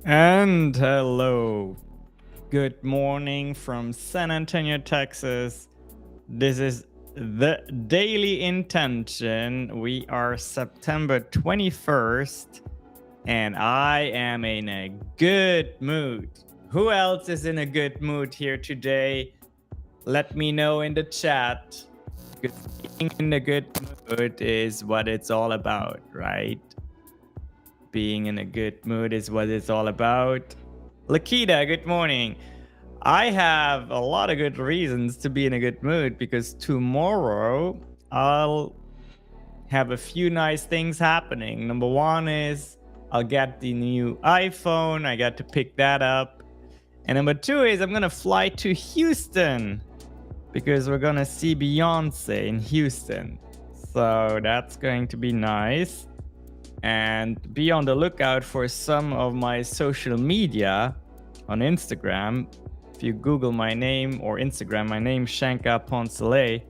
And hello. Good morning from San Antonio, Texas. This is the Daily Intention. We are September 21st, and I am in a good mood. Who else is in a good mood here today? Let me know in the chat. Because being in a good mood is what it's all about, right? Being in a good mood is what it's all about. Lakita, good morning. I have a lot of good reasons to be in a good mood because tomorrow I'll have a few nice things happening. Number one is I'll get the new iPhone. I got to pick that up. And number two is I'm going to fly to Houston because we're going to see Beyonce in Houston. So that's going to be nice. And be on the lookout for some of my social media on Instagram. If you Google my name or Instagram, my name Shanka Poncelet,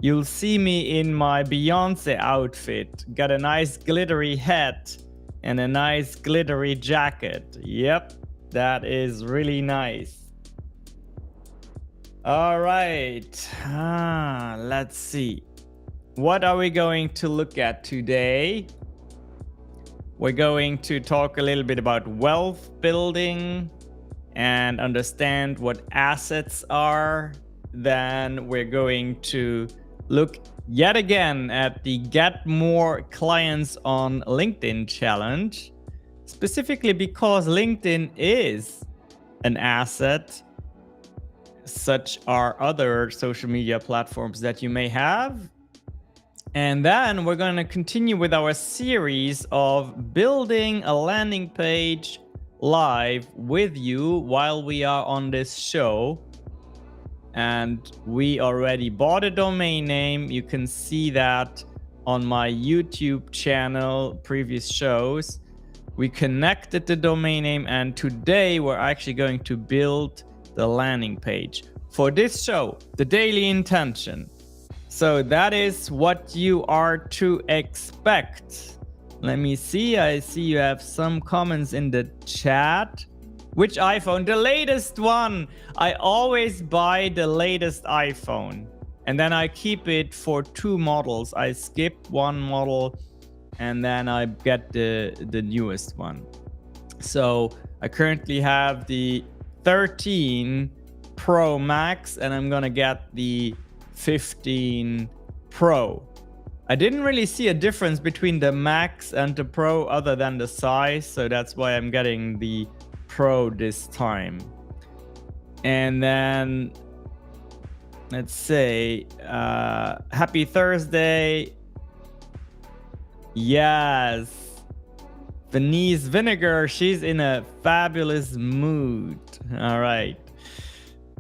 you'll see me in my Beyonce outfit. Got a nice glittery hat and a nice glittery jacket. Yep, that is really nice. All right, let's see. What are we going to look at today? We're going to talk a little bit about wealth building and understand what assets are. Then we're going to look yet again at the Get More Clients on LinkedIn challenge, specifically because LinkedIn is an asset. Such are other social media platforms that you may have. And then we're going to continue with our series of building a landing page live with you while we are on this show. And we already bought a domain name. You can see that on my YouTube channel, previous shows. We connected the domain name, and today we're actually going to build the landing page for this show, the Daily Intention. So that is what you are to expect. Let me see. I see you have some comments in the chat. Which iPhone? The latest one. I always buy the latest iPhone. And then I keep it for two models. I skip one model and then I get the newest one. So I currently have the 13 Pro Max and I'm going to get the 15 Pro. I didn't really see a difference between the Max and the Pro other than the size, so that's why I'm getting the Pro this time. And then let's say happy Thursday. Yes, Venice Vinegar, she's in a fabulous mood. All right,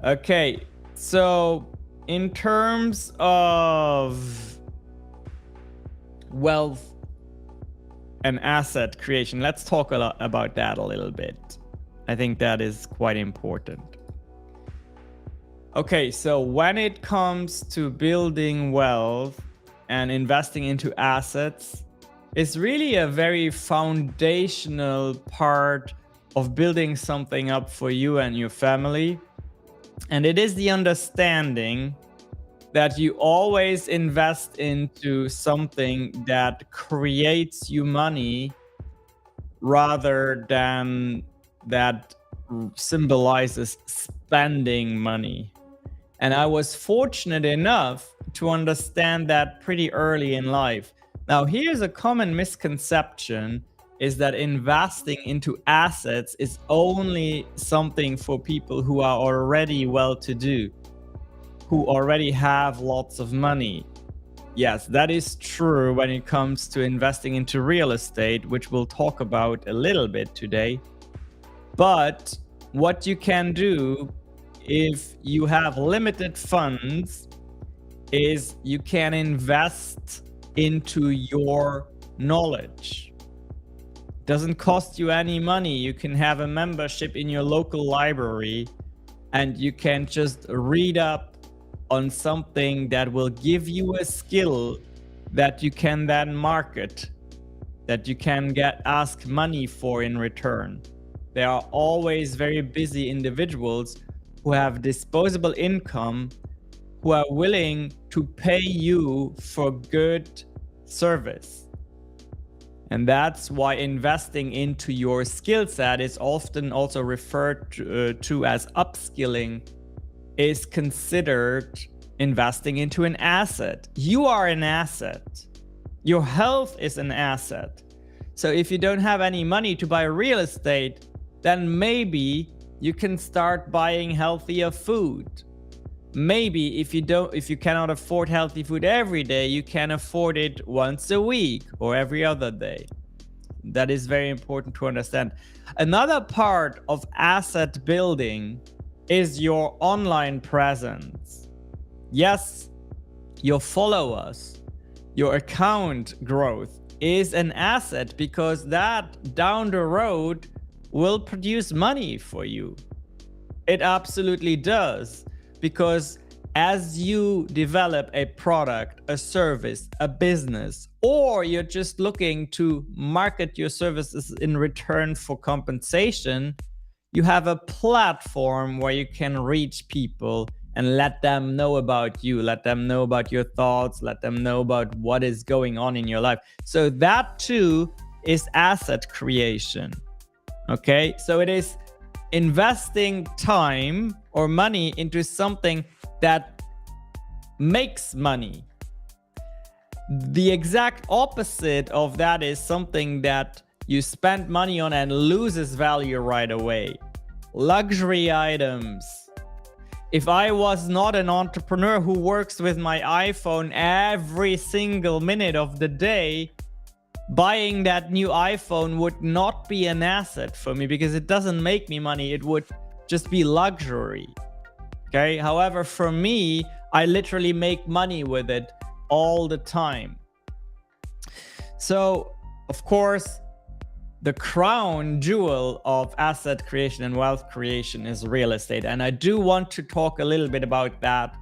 okay, so in terms of wealth and asset creation, let's talk about that a little bit. I think that is quite important. Okay, so when it comes to building wealth and investing into assets, it's really a very foundational part of building something up for you and your family. And it is the understanding that you always invest into something that creates you money rather than that symbolizes spending money. And I was fortunate enough to understand that pretty early in life. Now, here's a common misconception, is that investing into assets is only something for people who are already well-to-do, who already have lots of money. Yes, that is true when it comes to investing into real estate, which we'll talk about a little bit today. But what you can do if you have limited funds is you can invest into your knowledge. Doesn't cost you any money. You can have a membership in your local library and you can just read up on something that will give you a skill that you can then market, that you can ask money for in return. There are always very busy individuals who have disposable income, who are willing to pay you for good service. And that's why investing into your skill set is often also referred to as upskilling, is considered investing into an asset. You are an asset. Your health is an asset. So if you don't have any money to buy real estate, then maybe you can start buying healthier food. Maybe if you cannot afford healthy food every day, you can afford it once a week or every other day. That is very important to understand. Another part of asset building is your online presence. Yes, your followers, your account growth is an asset, because that down the road will produce money for you. It absolutely does, because as you develop a product, a service, a business, or you're just looking to market your services in return for compensation, you have a platform where you can reach people and let them know about you, let them know about your thoughts, let them know about what is going on in your life. So that too is asset creation. Okay, so it is investing time or money into something that makes money. The exact opposite of that is something that you spend money on and loses value right away. Luxury items. If I was not an entrepreneur who works with my iPhone every single minute of the day, buying that new iPhone would not be an asset for me, because it doesn't make me money. It would just be luxury. Okay. However, for me, I literally make money with it all the time. So, of course, the crown jewel of asset creation and wealth creation is real estate. And I do want to talk a little bit about that,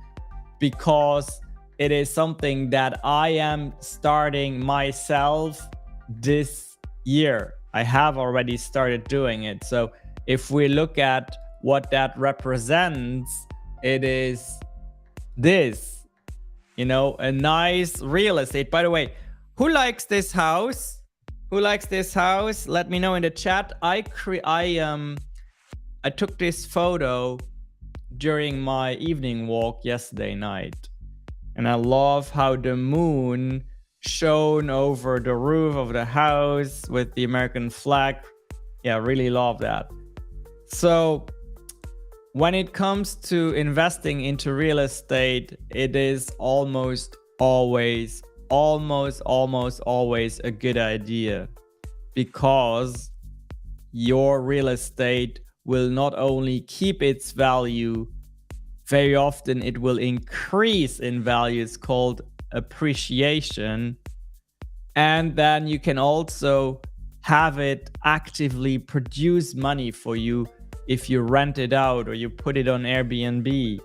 because it is something that I am starting myself this year. I have already started doing it. So if we look at what that represents, it is this, a nice real estate. By the way, who likes this house? Who likes this house? Let me know in the chat. I took this photo during my evening walk yesterday night, and I love how the moon shone over the roof of the house with the American flag. Yeah, really love that. So when it comes to investing into real estate, it is almost always a good idea, because your real estate will not only keep its value, very often it will increase in value. It's called appreciation. And then you can also have it actively produce money for you if you rent it out or you put it on Airbnb.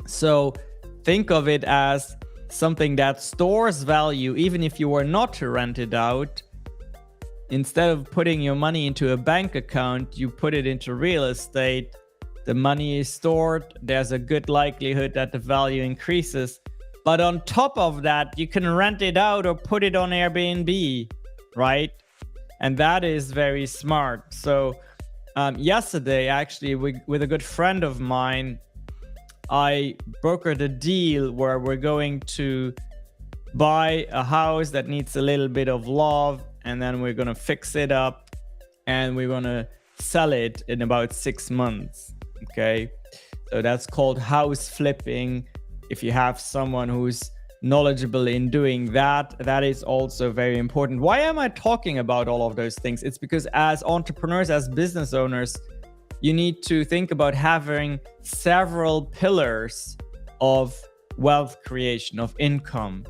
So think of it as something that stores value, even if you were not to rent it out. Instead of putting your money into a bank account, you put it into real estate. The money is stored. There's a good likelihood that the value increases. But on top of that, you can rent it out or put it on Airbnb, right? And that is very smart. So yesterday, actually, with a good friend of mine, I brokered a deal where we're going to buy a house that needs a little bit of love, and then we're going to fix it up and we're going to sell it in about 6 months. Okay. So that's called house flipping. If you have someone who's knowledgeable in doing that, that is also very important. Why am I talking about all of those things? It's because as entrepreneurs, as business owners, you need to think about having several pillars of wealth creation, of income.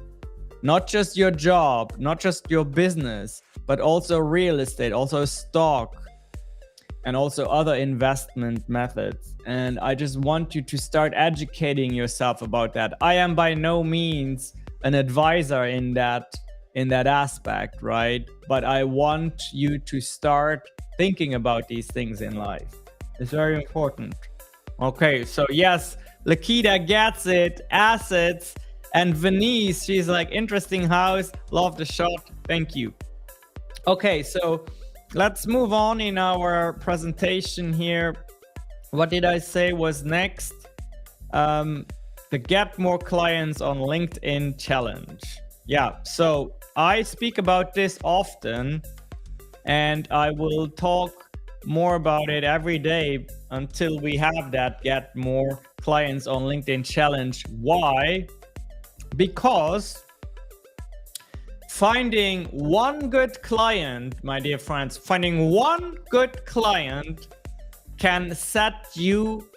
Not just your job, not just your business, but also real estate, also stock, and also other investment methods. And I just want you to start educating yourself about that. I am by no means an advisor in that in that aspect, right? But I want you to start thinking about these things in life. It's very important. Okay, so yes, Lakita gets it. Assets. And Venice, she's like, interesting house. Love the shot. Thank you. Okay, so let's move on in our presentation here. What did I say was next? The Get More Clients on LinkedIn challenge. Yeah, so I speak about this often, and I will talk more about it every day until we have that Get More Clients on LinkedIn challenge. Why? Because finding one good client, my dear friends, finding one good client can set you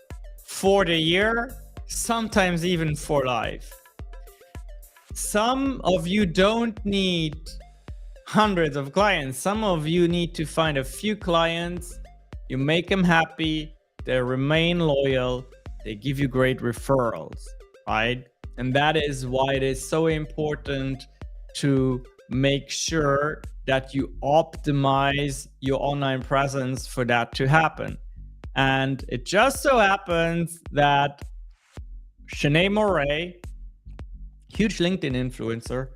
for the year, sometimes even for life. Some of you don't need hundreds of clients. Some of you need to find a few clients. You make them happy. They remain loyal. They give you great referrals, right? And that is why it is so important to make sure that you optimize your online presence for that to happen. And it just so happens that Shanae Moray, huge LinkedIn influencer,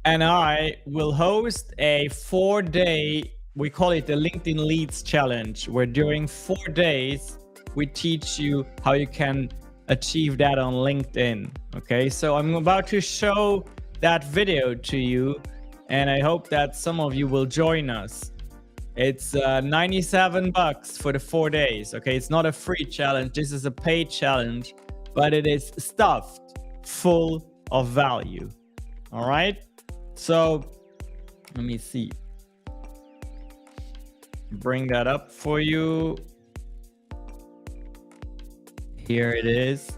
and I will host a 4-day, we call it the LinkedIn Leads Challenge, where during 4 days, we teach you how you can achieve that on LinkedIn. Okay, so I'm about to show that video to you, and I hope that some of you will join us. It's $97 for the 4 days. Okay, it's not a free challenge. This is a paid challenge, but it is stuffed full of value. All right, so let me see. Bring that up for you. Here it is.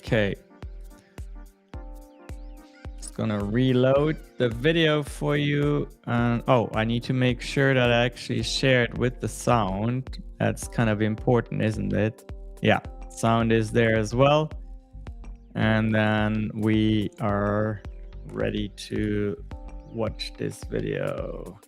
Okay. Just gonna reload the video for you. Oh, I need to make sure that I actually share it with the sound. That's kind of important, isn't it? Yeah, sound is there as well. And then we are ready to watch this video.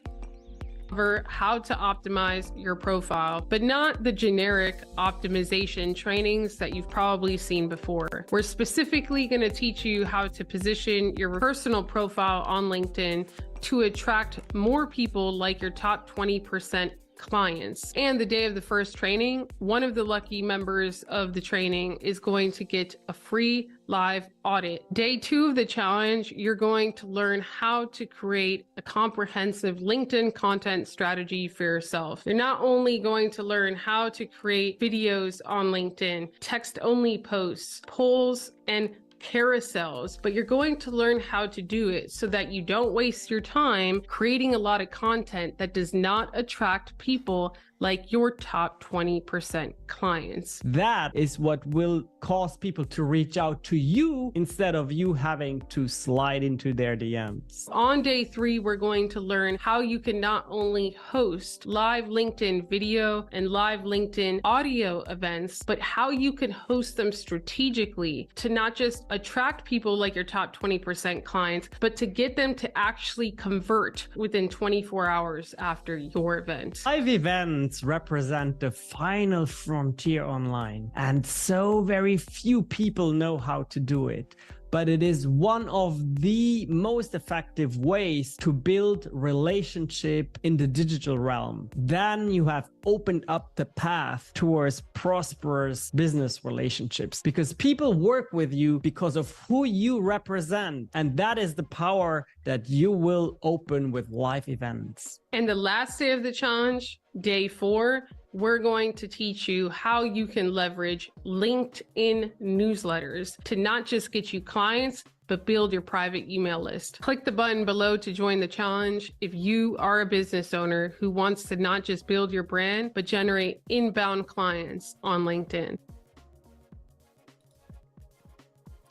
Cover how to optimize your profile, but not the generic optimization trainings that you've probably seen before. We're specifically going to teach you how to position your personal profile on LinkedIn to attract more people like your top 20% clients. And the day of the first training, one of the lucky members of the training is going to get a free live audit. Day 2 of the challenge, you're going to learn how to create a comprehensive LinkedIn content strategy for yourself. You're not only going to learn how to create videos on LinkedIn, text-only posts, polls, and carousels, but you're going to learn how to do it so that you don't waste your time creating a lot of content that does not attract people like your top 20% clients. That is what will cause people to reach out to you instead of you having to slide into their DMs. On day 3, we're going to learn how you can not only host live LinkedIn video and live LinkedIn audio events, but how you can host them strategically to not just attract people like your top 20% clients, but to get them to actually convert within 24 hours after your event. Live events represent the final frontier online, and so very few people know how to do it. But it is one of the most effective ways to build relationship in the digital realm. Then you have opened up the path towards prosperous business relationships, because people work with you because of who you represent. And that is the power that you will open with live events. And the last day of the challenge, day 4, we're going to teach you how you can leverage LinkedIn newsletters to not just get you clients, but build your private email list. Click the button below to join the challenge if you are a business owner who wants to not just build your brand, but generate inbound clients on LinkedIn.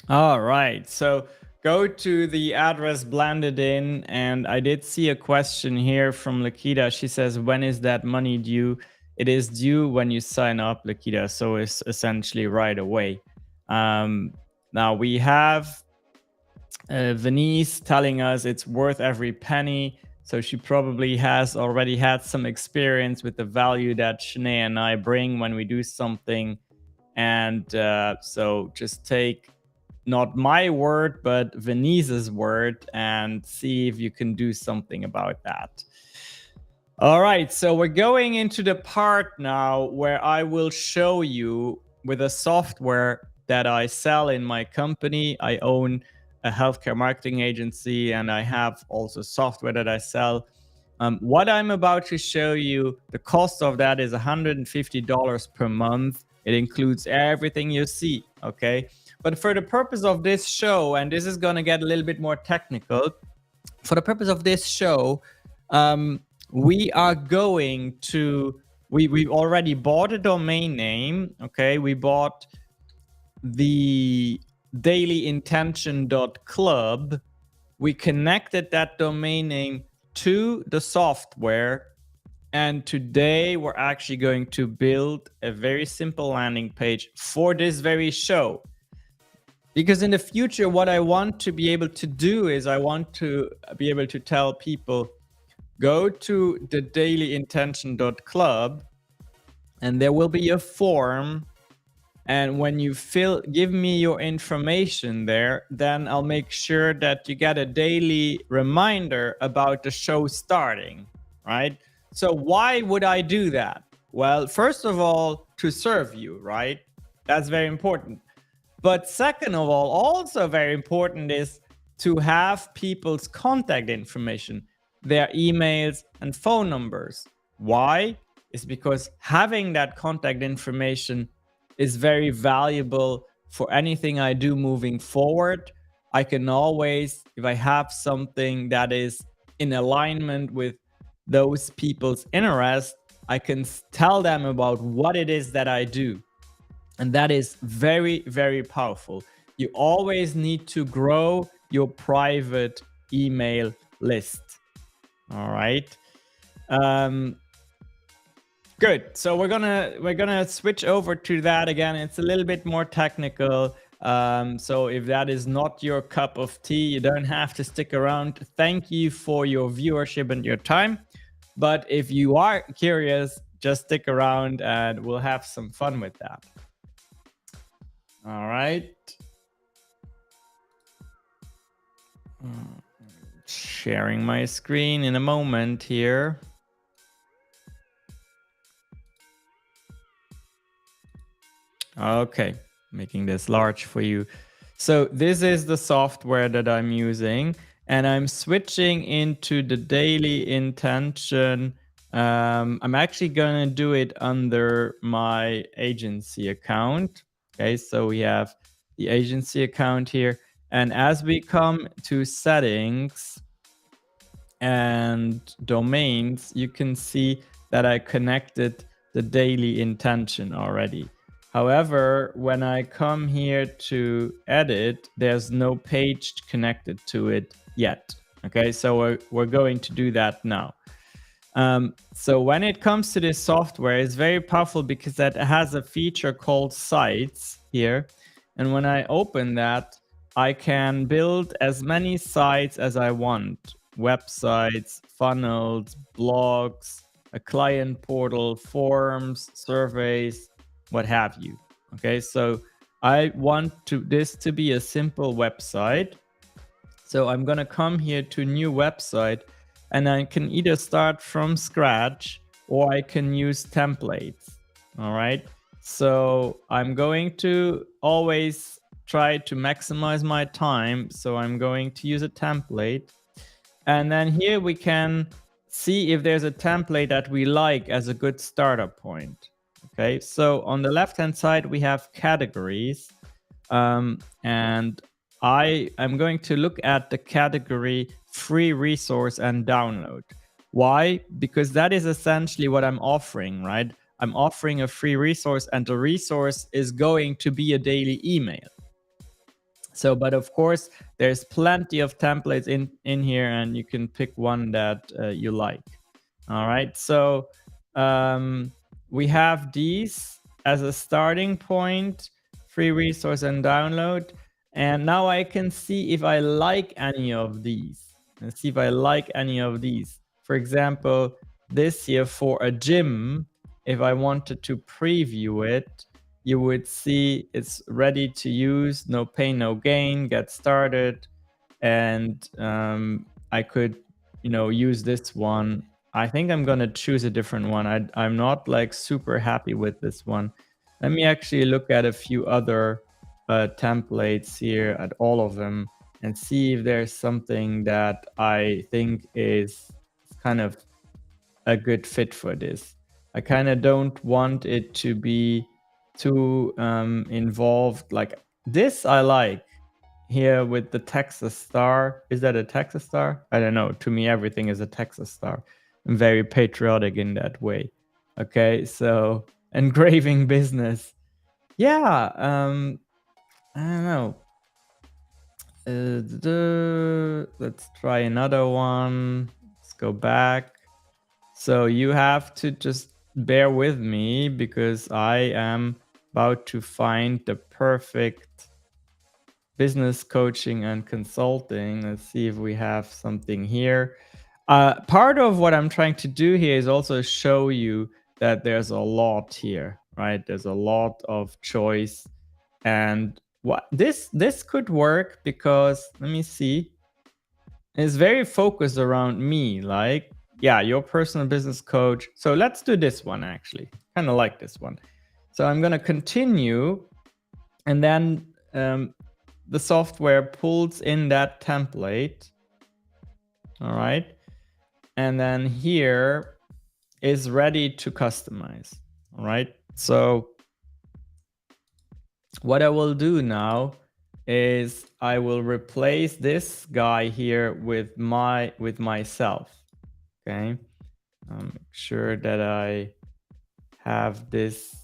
All right, so go to the address blended in, and I did see a question here from Lakita. She says, when is that money due? it is due when you sign up, Lakita. So it's essentially right away. Now we have Venice telling us it's worth every penny. So she probably has already had some experience with the value that Shanae and I bring when we do something. And so just take not my word, but Venice's word and see if you can do something about that. All right, so we're going into the part now where I will show you with a software that I sell in my company. I own a healthcare marketing agency and I have also software that I sell. What I'm about to show you, the cost of that is $150 per month. It includes everything you see, okay? But for the purpose of this show, and this is going to get a little bit more technical, for the purpose of this show, we are going to, we already bought a domain name, okay? We bought the dailyintention.club. We connected that domain name to the software. And today we're actually going to build a very simple landing page for this very show. Because in the future, what I want to be able to do is I want to be able to tell people, go to the dailyintention.club and there will be a form. And when you give me your information there, then I'll make sure that you get a daily reminder about the show starting, right? So why would I do that? Well, first of all, to serve you, right? That's very important. But second of all, also very important is to have people's contact information, their emails and phone numbers. Why? It's because having that contact information is very valuable for anything I do moving forward. I can always, if I have something that is in alignment with those people's interest, I can tell them about what it is that I do. And that is very, very powerful. You always need to grow your private email list. All right. Good. So we're gonna switch over to that again. It's a little bit more technical. So if that is not your cup of tea, you don't have to stick around. Thank you for your viewership and your time. But if you are curious, just stick around and we'll have some fun with that. All right. Sharing my screen in a moment here. Okay, making this large for you. So this is the software that I'm using, and I'm switching into the daily intention. I'm actually going to do it under my agency account. Okay, so we have the agency account here. And as we come to settings and domains, you can see that I connected the daily intention already. However, when I come here to edit, there's no page connected to it yet. Okay, so we're going to do that now. So when it comes to this software, it's very powerful because that has a feature called sites here. And when I open that, I can build as many sites as I want. Websites, funnels, blogs, a client portal, forms, surveys, what have you. Okay, so I want this to be a simple website. So I'm gonna come here to new website, and I can either start from scratch or I can use templates. All right, so I'm going to always try to maximize my time. So I'm going to use a template, and then here we can see if there's a template that we like as a good startup point. Okay, so on the left-hand side, we have categories. And I am going to look at the category free resource and download. Why? Because that is essentially what I'm offering, right? I'm offering a free resource, and the resource is going to be a daily email. So, but of course, there's plenty of templates in here, and you can pick one that you like. All right, so we have these as a starting point, free resource and download. And now I can see if I like any of these. Let's see if I like any of these. For example, this here for a gym, if I wanted to preview it, you would see it's ready to use, no pain, no gain, get started. And I could, use this one. I think I'm gonna choose a different one. I'm not like super happy with this one. Let me actually look at a few other templates here, at all of them, and see if there's something that I think is kind of a good fit for this. I kind of don't want it to be too involved. Like this I like here with the Texas star. Is that a Texas star? I don't know. To me, everything is a Texas star. I'm very patriotic in that way. Okay, so engraving business. Yeah, I don't know. Let's try another one. Let's go back. So you have to just bear with me because I am about to find the perfect business coaching and consulting. Let's see if we have something here. Part of what I'm trying to do here is also show you that there's a lot here, right? There's a lot of choice, and what this could work because, let me see, it's very focused around me. Like, yeah, your personal business coach. So let's do this one actually. Kind of like this one. So I'm gonna continue, and then the software pulls in that template. All right. And then here is ready to customize. All right. So what I will do now is I will replace this guy here with myself. Okay. Make sure that I have this.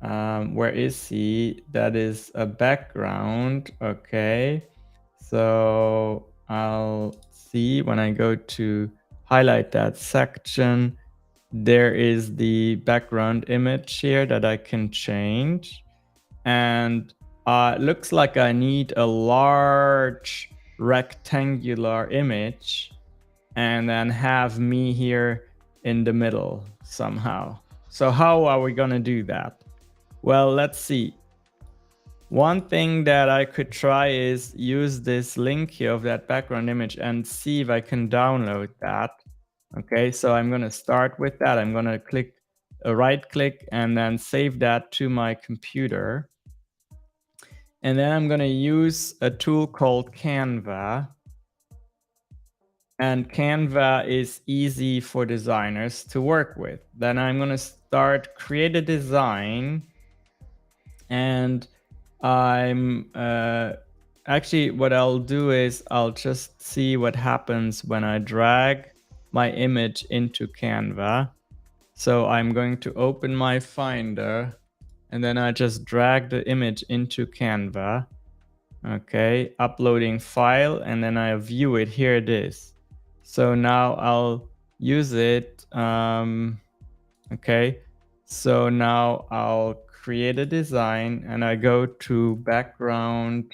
Where is he? That is a background. Okay. So I'll see when I go to highlight that section, there is the background image here that I can change. And looks like I need a large rectangular image and then have me here in the middle somehow. So how are we gonna do that? Well, let's see. One thing that I could try is use this link here of that background image and see if I can download that. Okay, so I'm gonna start with that. I'm gonna click a right click and then save that to my computer. And then I'm gonna use a tool called Canva. And Canva is easy for designers to work with. Then I'm gonna start create a design, and I'm actually, what I'll do is I'll just see what happens when I drag my image into Canva. So I'm going to open my Finder, and then I just drag the image into Canva. Okay, uploading file, and then I view it. Here it is. So now I'll use it. Okay, so now I'll create a design, and I go to background.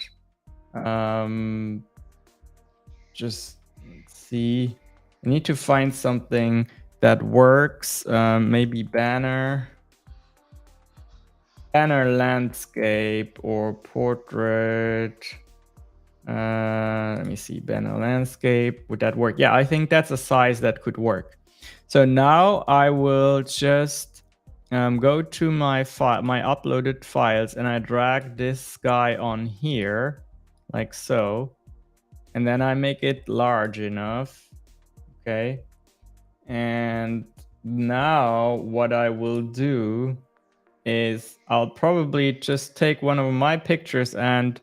Just let's see. I need to find something that works. Maybe banner landscape or portrait. Let me see, banner landscape. Would that work? Yeah, I think that's a size that could work. So now I will just go to my uploaded files, and I drag this guy on here like so, and then I make it large enough. Okay, and now what I will do is I'll probably just take one of my pictures and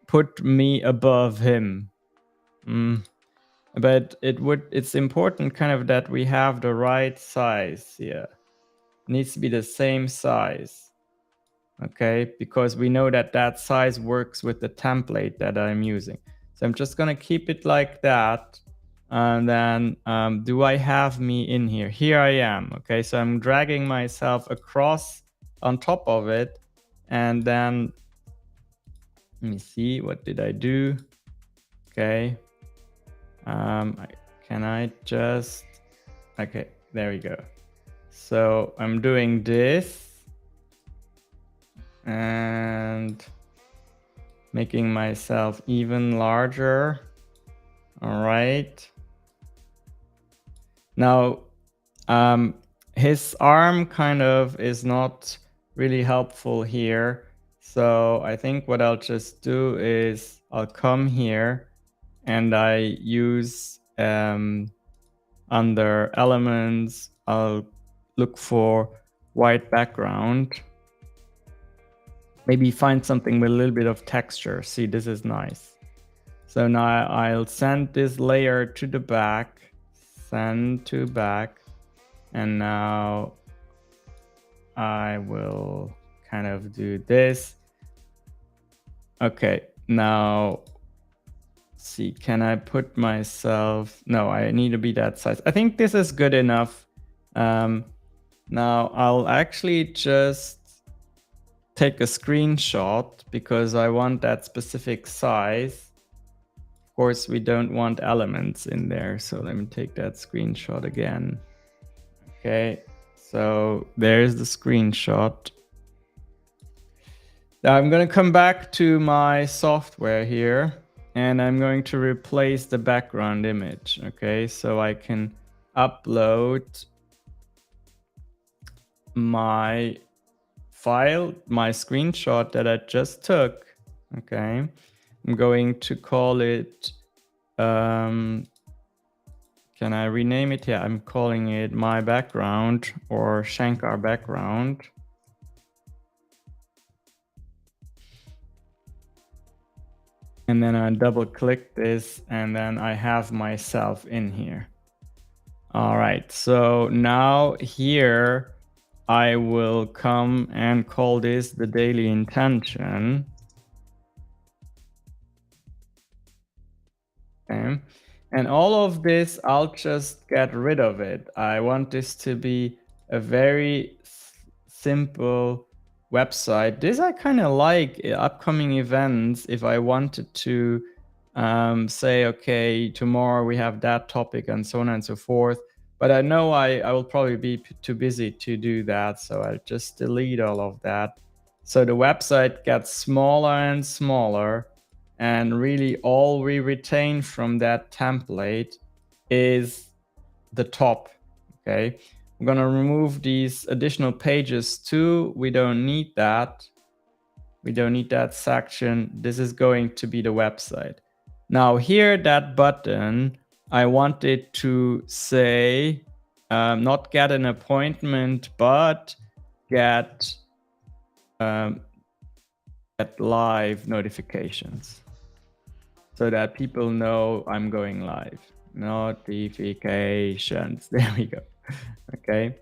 put me above him. But it's important kind of that we have the right size here. It needs to be the same size. Okay, because we know that that size works with the template that I'm using. So I'm just gonna keep it like that. And then do I have me in here? Here I am. Okay, so I'm dragging myself across on top of it. And then let me see, what did I do? Okay. Can I just, okay, there we go. So I'm doing this and making myself even larger. All right. Now, his arm kind of is not really helpful here. So I think what I'll just do is I'll come here and I use under elements, I'll look for white background. Maybe find something with a little bit of texture. See, this is nice. So now I'll send this layer to the back, send to back, and now I will kind of do this. Okay, now see, can I put myself, no, I need to be that size. I think this is good enough. Now I'll actually just take a screenshot because I want that specific size. Of course, we don't want elements in there. So let me take that screenshot again. Okay, so there's the screenshot. Now I'm going to come back to my software here and I'm going to replace the background image. Okay, so I can upload my file, my screenshot that I just took. Okay, I'm going to call it, can I rename it? Yeah, I'm calling it my background or Shankar background. And then I double click this and then I have myself in here. All right, so now here I will come and call this the daily intention. Okay. And all of this, I'll just get rid of it. I want this to be a very simple website. This I kind of like upcoming events. If I wanted to say, okay, tomorrow we have that topic and so on and so forth. But I know I will probably be too busy to do that. So I'll just delete all of that. So the website gets smaller and smaller. And really all we retain from that template is the top. Okay. I'm going to remove these additional pages too. We don't need that. We don't need that section. This is going to be the website. Now here, that button, I want it to say, not get an appointment, but get live notifications so that people know I'm going live. Notifications. There we go. Okay.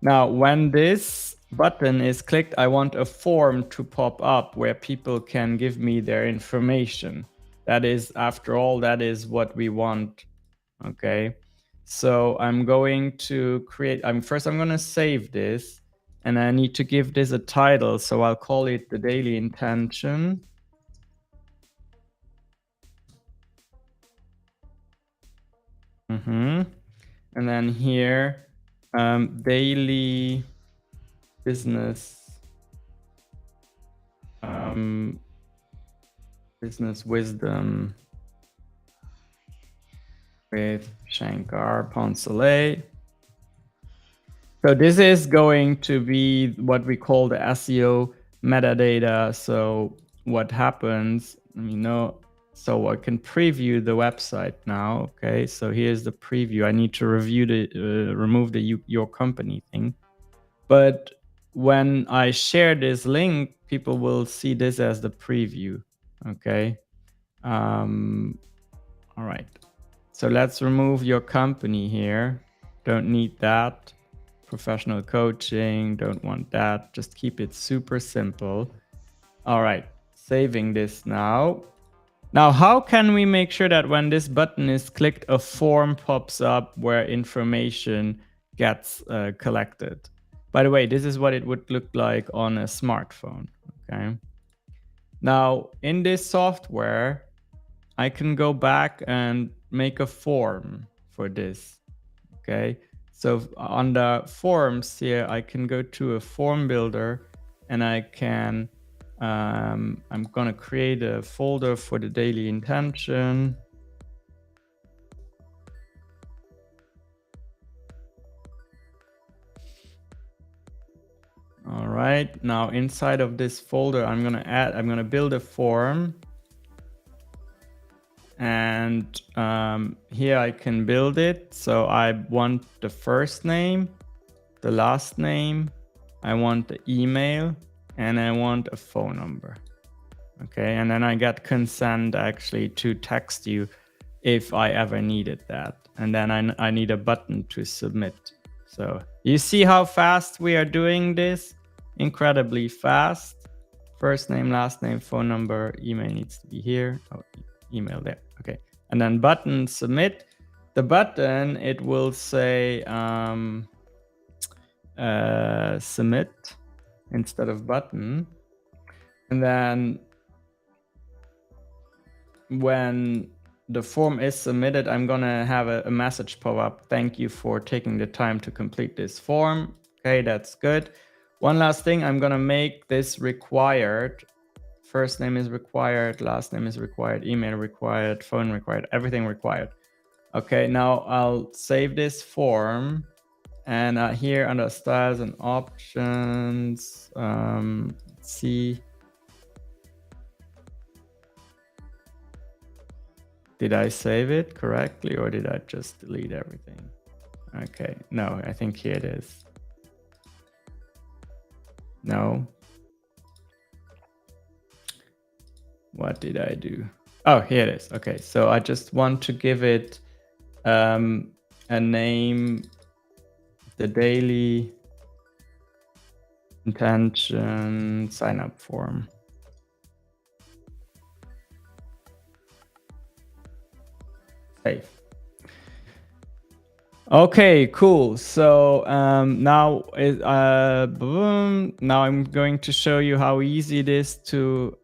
Now, when this button is clicked, I want a form to pop up where people can give me their information. That is, after all, that is what we want. Okay. So I'm going to create, first I'm going to save this and I need to give this a title. So I'll call it the daily intention. And then here, daily business, business wisdom with Shankar Poncelet. So this is going to be what we call the SEO metadata. So what happens, so I can preview the website now. Okay, so here's the preview. I need to review remove the your company thing. But when I share this link, people will see this as the preview. Okay. All right. So let's remove your company here. Don't need that. Professional coaching, don't want that. Just keep it super simple. All right. Saving this now. Now, how can we make sure that when this button is clicked, a form pops up where information gets collected? By the way, this is what it would look like on a smartphone, okay? Now, in this software, I can go back and make a form for this, okay? So on the forms here, I can go to a form builder and I can, I'm gonna create a folder for the daily intention. All right, now inside of this folder, I'm gonna build a form. And here I can build it. So I want the first name, the last name, I want the email, and I want a phone number. Okay, and then I get consent actually to text you if I ever needed that. And then I need a button to submit. So you see how fast we are doing this? Incredibly fast. First name, last name, phone number, email needs to be here. Oh, email there. Okay, and then button submit. The button, it will say submit instead of button. And then when the form is submitted, I'm gonna have a message pop up. Thank you for taking the time to complete this form. Okay, that's good. One last thing, I'm gonna make this required. First name is required, last name is required, email required, phone required, everything required. Okay, now I'll save this form. And here under styles and options, let's see. Did I save it correctly or did I just delete everything? Okay, no, I think here it is. No. What did I do? Oh, here it is. Okay, so I just want to give it a name, the daily intention sign up form. Save. Okay, cool. So now I'm going to show you how easy it is to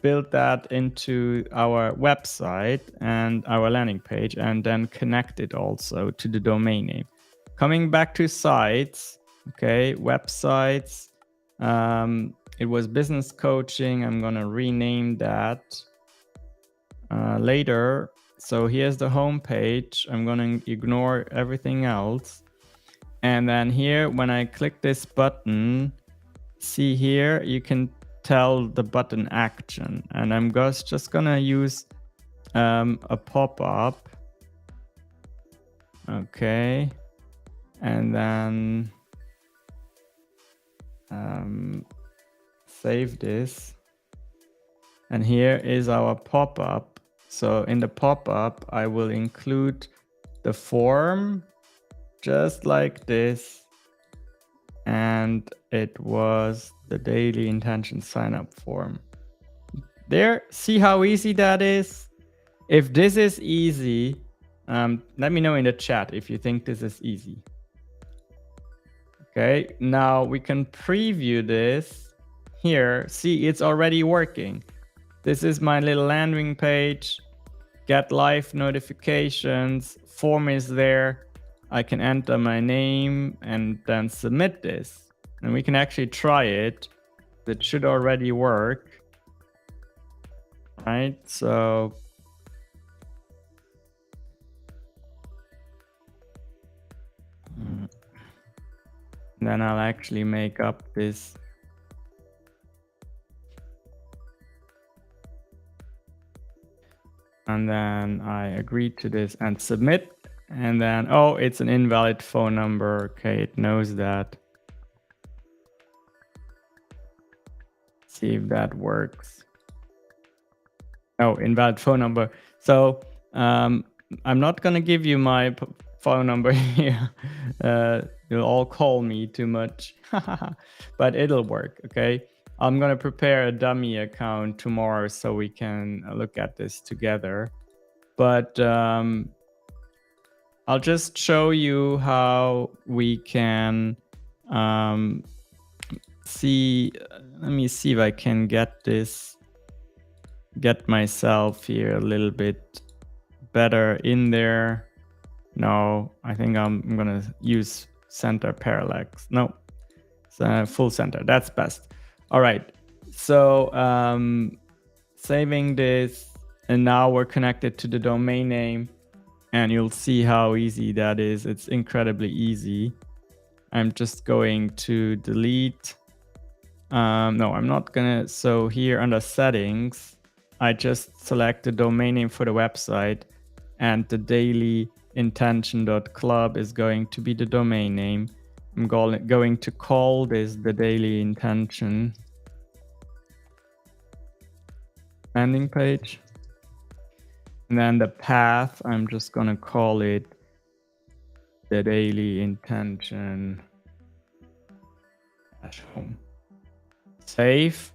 build that into our website and our landing page, and then connect it also to the domain name. Coming back to sites, okay, websites. It was business coaching. I'm gonna rename that later. So here's the home page. I'm gonna ignore everything else. And then here, when I click this button, see here, you can tell the button action. And I'm just gonna use a pop-up. Okay. And then save this. And here is our pop-up. So in the pop-up, I will include the form just like this. And it was the daily intention sign-up form. There, see how easy that is? If this is easy, let me know in the chat if you think this is easy. Okay, now we can preview this here. See, it's already working. This is my little landing page. Get live notifications. Form is there. I can enter my name and then submit this. And we can actually try it. It should already work. Right, so then I'll actually make up this. And then I agree to this and submit. And then, oh, it's an invalid phone number. Okay, it knows that. See if that works. Oh, invalid phone number. So I'm not going to give you my phone number here. You'll all call me too much, but it'll work. Okay. I'm gonna prepare a dummy account tomorrow so we can look at this together. But I'll just show you how we can see. Let me see if I can get myself here a little bit better in there. No, I think I'm gonna use center parallax. No, full center. That's best. All right. So saving this, and now we're connected to the domain name, and you'll see how easy that is. It's incredibly easy. I'm just going to delete. No, I'm not gonna. So here under settings, I just select the domain name for the website, and the dailyintention.club is going to be the domain name. I'm going to call this the Daily Intention landing page. And then the path, I'm just going to call it the Daily Intention @home. Save.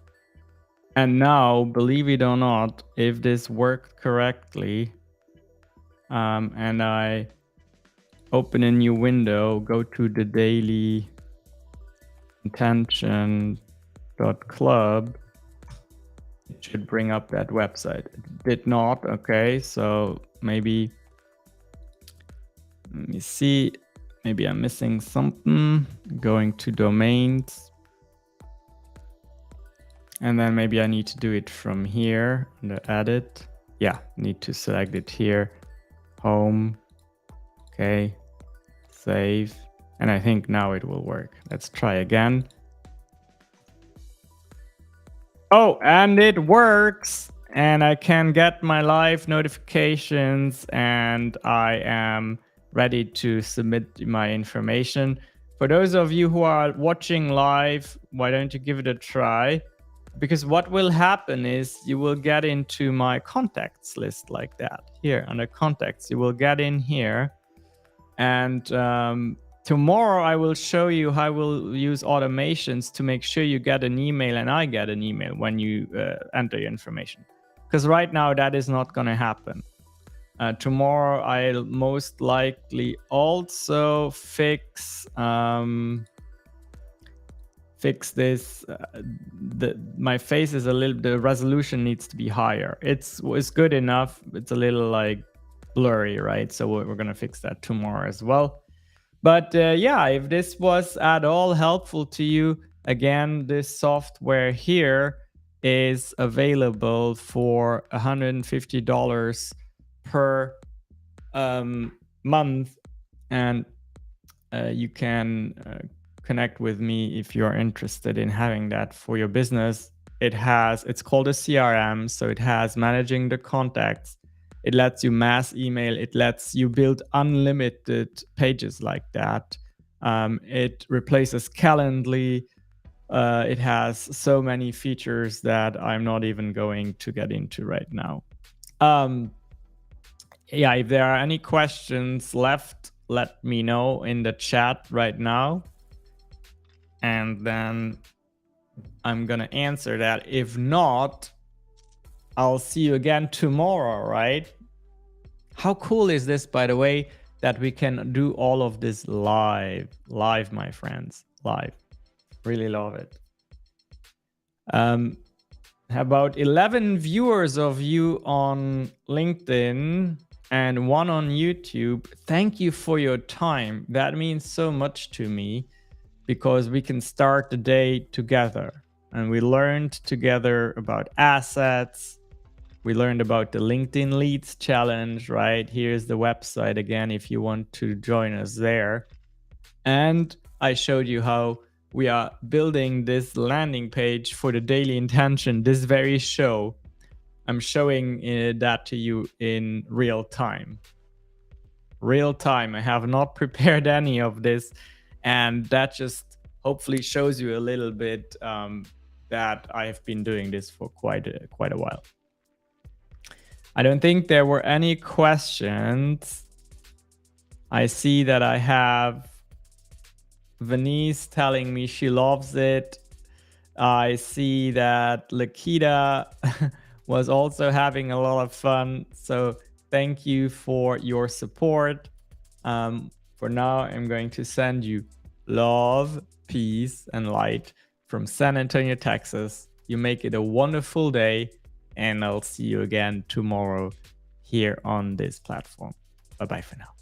And now, believe it or not, if this worked correctly, and I open a new window, go to the dailyintention.club, it should bring up that website. It did not. Okay, so maybe, let me see, maybe I'm missing something. Going to domains, and then maybe I need to do it from here under edit. Yeah, need to select it here, home. Okay, save, and I think now it will work. Let's try again. Oh, and it works, and I can get my live notifications, and I am ready to submit my information. For those of you who are watching live, why don't you give it a try? Because what will happen is you will get into my contacts list like that. Here under contacts, you will get in here. And tomorrow I will show you how we'll use automations to make sure you get an email and I get an email when you enter your information. Because right now that is not going to happen. Tomorrow I'll most likely also fix this. My face is a little, the resolution needs to be higher. It's good enough. It's a little like blurry, right? So we're going to fix that tomorrow as well. But yeah, if this was at all helpful to you, again, this software here is available for $150 per month, and you can connect with me if you're interested in having that for your business. It's called a CRM, so it has managing the contacts. It lets you mass email. It lets you build unlimited pages like that. It replaces Calendly. It has so many features that I'm not even going to get into right now. Yeah, if there are any questions left, let me know in the chat right now. And then I'm going to answer that. If not, I'll see you again tomorrow, right? How cool is this, by the way, that we can do all of this live, my friends, live. Really love it. About 11 viewers of you on LinkedIn and 1 on YouTube. Thank you for your time. That means so much to me because we can start the day together. And we learned together about assets. We learned about the LinkedIn Leads Challenge, right? Here's the website again if you want to join us there. And I showed you how we are building this landing page for the Daily Intention, this very show. I'm showing that to you in real time. Real time. I have not prepared any of this. And that just hopefully shows you a little bit that I have been doing this for quite a while. I don't think there were any questions. I see that I have Venice telling me she loves it. I see that Lakita was also having a lot of fun. So thank you for your support. For now, I'm going to send you love, peace, and light from San Antonio, Texas. You make it a wonderful day, and I'll see you again tomorrow here on this platform. Bye-bye for now.